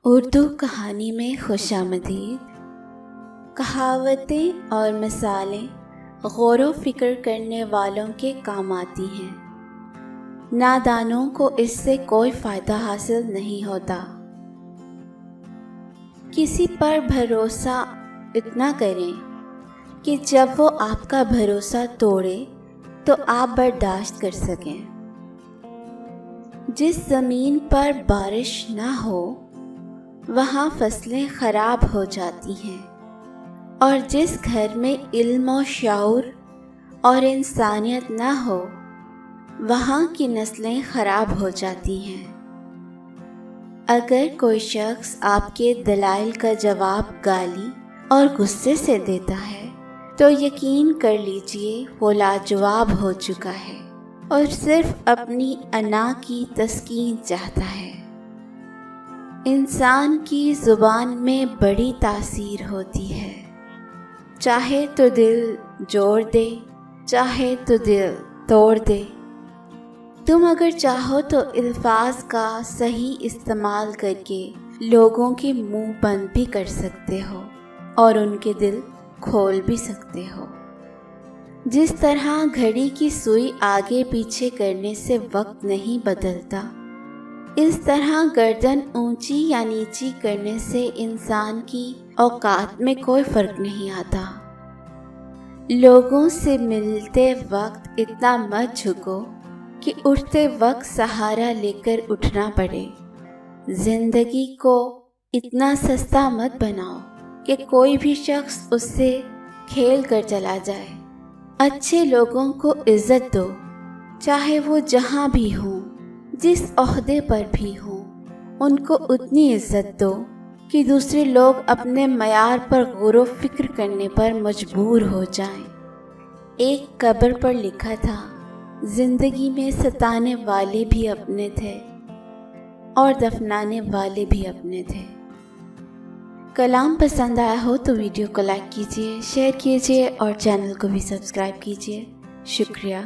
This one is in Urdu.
اردو کہانی میں خوش آمدید۔ کہاوتیں اور مثالیں غور و فکر کرنے والوں کے کام آتی ہیں، نادانوں کو اس سے کوئی فائدہ حاصل نہیں ہوتا۔ کسی پر بھروسہ اتنا کریں کہ جب وہ آپ کا بھروسہ توڑے تو آپ برداشت کر سکیں۔ جس زمین پر بارش نہ ہو وہاں فصلیں خراب ہو جاتی ہیں، اور جس گھر میں علم و شعور اور انسانیت نہ ہو وہاں کی نسلیں خراب ہو جاتی ہیں۔ اگر کوئی شخص آپ کے دلائل کا جواب گالی اور غصے سے دیتا ہے تو یقین کر لیجئے وہ لاجواب ہو چکا ہے اور صرف اپنی انا کی تسکین چاہتا ہے۔ انسان کی زبان میں بڑی تاثیر ہوتی ہے، چاہے تو دل جوڑ دے چاہے تو دل توڑ دے۔ تم اگر چاہو تو الفاظ کا صحیح استعمال کر کے لوگوں کے منہ بند بھی کر سکتے ہو اور ان کے دل کھول بھی سکتے ہو۔ جس طرح گھڑی کی سوئی آگے پیچھے کرنے سے وقت نہیں بدلتا، اس طرح گردن اونچی یا نیچی کرنے سے انسان کی اوقات میں کوئی فرق نہیں آتا۔ لوگوں سے ملتے وقت اتنا مت جھکو کہ اٹھتے وقت سہارا لے کر اٹھنا پڑے۔ زندگی کو اتنا سستا مت بناؤ کہ کوئی بھی شخص اس سے کھیل کر چلا جائے۔ اچھے لوگوں کو عزت دو، چاہے وہ جہاں بھی ہوں، جس عہدے پر بھی ہوں۔ ان کو اتنی عزت دو کہ دوسرے لوگ اپنے معیار پر غور و فکر کرنے پر مجبور ہو جائیں۔ ایک قبر پر لکھا تھا، زندگی میں ستانے والے بھی اپنے تھے اور دفنانے والے بھی اپنے تھے۔ کلام پسند آیا ہو تو ویڈیو کو لائک کیجیے، شیئر کیجیے اور چینل کو بھی سبسکرائب کیجیے۔ شکریہ۔